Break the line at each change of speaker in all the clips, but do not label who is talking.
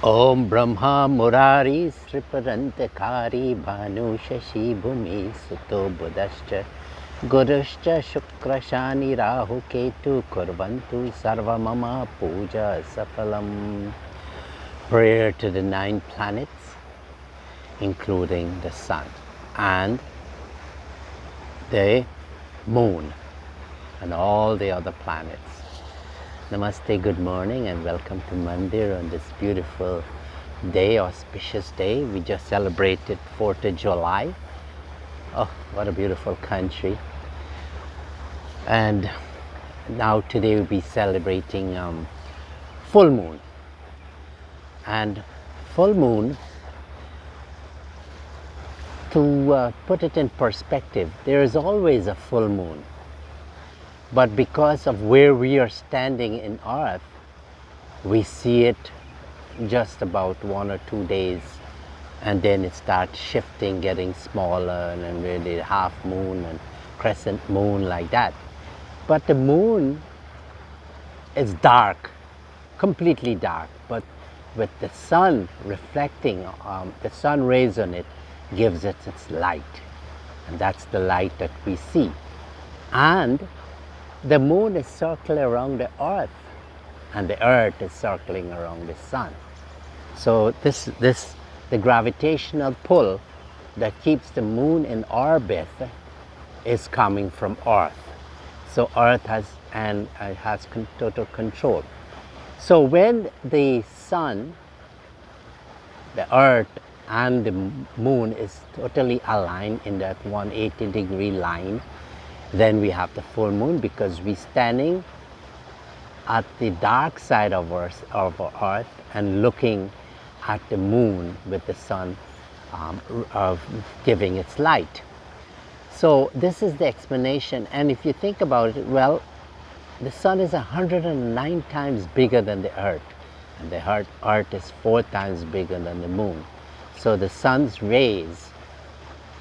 Om Brahma Murari Sriparantakari Bhanu Shashi Bhumi Suto Buddhascha Guruscha Shukrashani Rahu Ketu Kurvantu Sarvamama Puja Safalam. Prayer to the 9 planets, including the sun and the moon and all the other planets. Namaste, good morning and welcome to Mandir on this beautiful day, auspicious day. We just celebrated 4th of July. Oh, what a beautiful country. And now today we'll be celebrating full moon. And full moon, to put it in perspective, there is always a full moon. But because of where we are standing in Earth, we see it just about 1 or 2 days, and then it starts shifting, getting smaller, and then really half moon and crescent moon like that. But the moon is dark, completely dark, but with the sun reflecting, the sun rays on it gives it its light, and that's the light that we see. And the moon is circling around the earth, and the earth is circling around the sun. So the gravitational pull that keeps the moon in orbit is coming from earth. So earth has total control. So when the sun, the earth and the moon is totally aligned in that 180-degree line, then we have the full moon, because we're standing at the dark side of Earth and looking at the moon with the sun giving its light. So this is the explanation. And if you think about it, well, the sun is 109 times bigger than the earth, and the earth is 4 times bigger than the moon. So the sun's rays,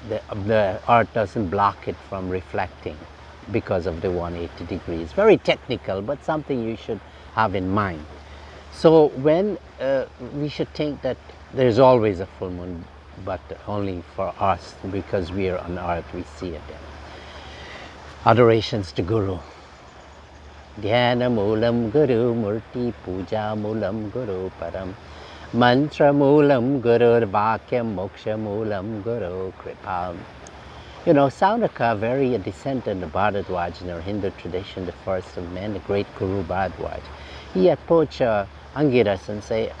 the earth doesn't block it from reflecting because of the 180 degrees. Very technical, but something you should have in mind. So when we should think that there's always a full moon, but only for us, because we are on earth, we see it then. Adorations to Guru. Dhyana Moolam Guru Murti Puja Moolam Guru Param Mantra Moolam Guru Vakyam Moksha Moolam Guru Kripam. You know, Saunaka, very a descendant of Bharadwaj in our Hindu tradition, the first of men, the great Guru Bharadwaj. He approached Angiras and say,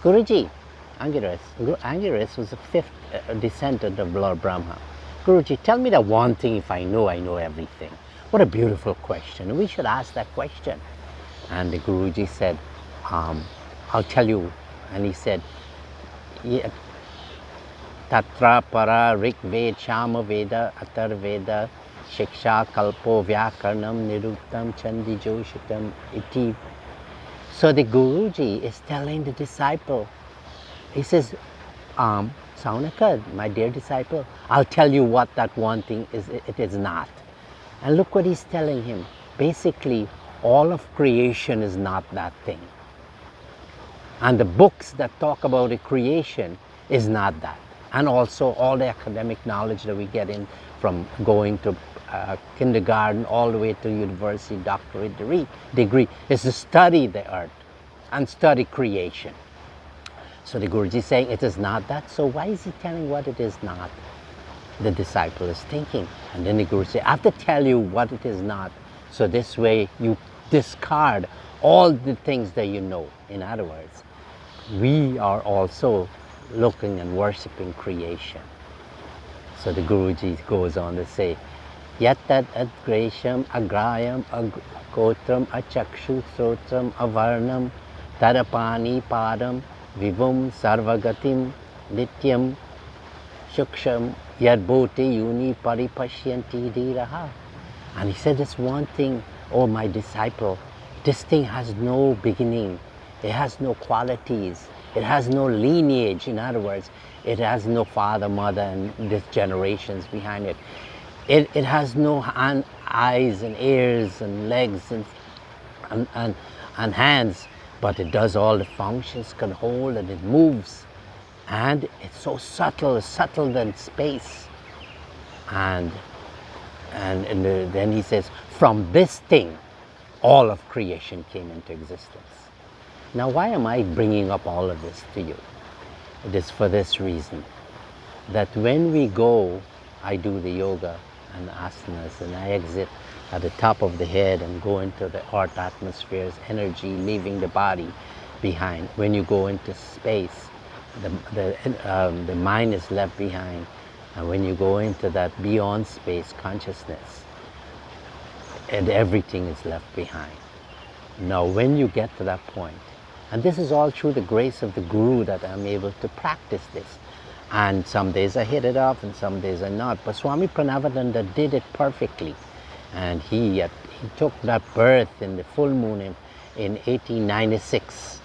Guruji, Angiras was the 5th descendant of Lord Brahma. Guruji, tell me the one thing. If I know everything. What a beautiful question. We should ask that question. And the Guruji said, I'll tell you. And he said, yeah, Tatra para Rik Ved Shama Veda Atar Veda Shiksha Kalpo Vyakarnam Niruktam Chandi Joshitam Iti. So the Guruji is telling the disciple, he says, Saunaka, my dear disciple, I'll tell you what that one thing is. It is not. And look what he's telling him. Basically, all of creation is not that thing. And the books that talk about the creation is not that. And also all the academic knowledge that we get in from going to kindergarten all the way to university doctorate degree is to study the earth and study creation. So the Guruji is saying it is not that. So why is he telling what it is not? The disciple is thinking. And then the Guru says, I have to tell you what it is not. So this way you discard all the things that you know. In other words, we are also looking and worshipping creation. So the Guruji goes on to say, Yatat adgresham agrayam agotram achakshu sotram avarnam tarapani padam vivum sarvagatim nityam shuksham yadbhoti yuni paripashyanti dhiraha. And he said this one thing, oh my disciple, this thing has no beginning, it has no qualities, it has no lineage. In other words, it has no father, mother, and there's generations behind it. It has no eyes and ears and legs and hands. but it does all the functions, can hold, and it moves. And it's so subtle, subtle than space. And then he says, from this thing, all of creation came into existence. Now, why am I bringing up all of this to you? It is for this reason, that when we go, I do the yoga and asanas, and I exit at the top of the head and go into the earth atmosphere's energy, leaving the body behind. When you go into space, the mind is left behind, and when you go into that beyond space consciousness, and everything is left behind. Now, when you get to that point, and this is all through the grace of the Guru that I'm able to practice this. And some days I hit it off and some days I not. But Swami Parameshananda did it perfectly. And he took that birth in the full moon in 1896.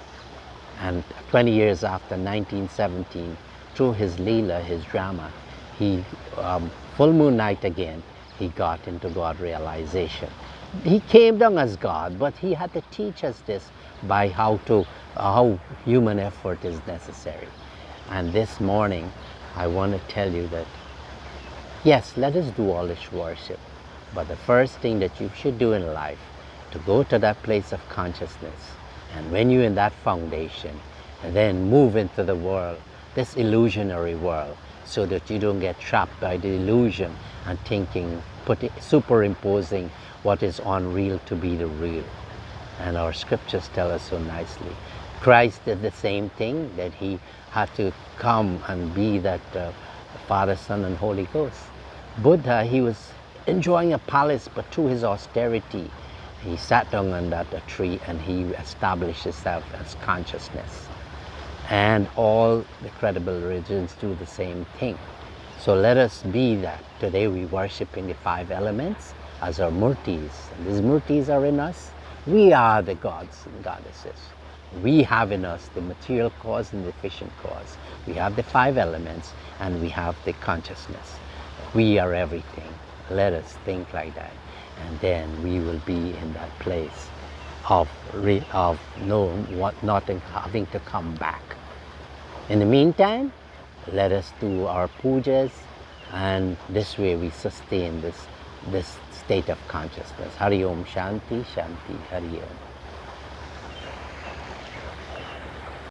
And 20 years after, 1917, through his Leela, his drama, he, full moon night again, he got into God realization. He came down as God, but he had to teach us this by how human effort is necessary. And this morning, I want to tell you that, yes, let us do all this worship, but the first thing that you should do in life, to go to that place of consciousness, and when you're in that foundation, then move into the world, this illusionary world, so that you don't get trapped by the illusion and thinking, superimposing what is unreal to be the real. And our scriptures tell us so nicely. Christ did the same thing, that he had to come and be that Father, Son, and Holy Ghost. Buddha, he was enjoying a palace, but through his austerity, he sat down under that tree and he established himself as consciousness. And all the credible religions do the same thing. So let us be that. Today we worship in the 5 elements as our murtis. And these murtis are in us. We are the gods and goddesses. We have in us the material cause and the efficient cause. We have the 5 elements and we have the consciousness. We are everything. Let us think like that. And then we will be in that place of knowing what nothing having to come back. In the meantime, let us do our pujas, and this way we sustain this state of consciousness. Hari Om Shanti, Shanti, Hari Om.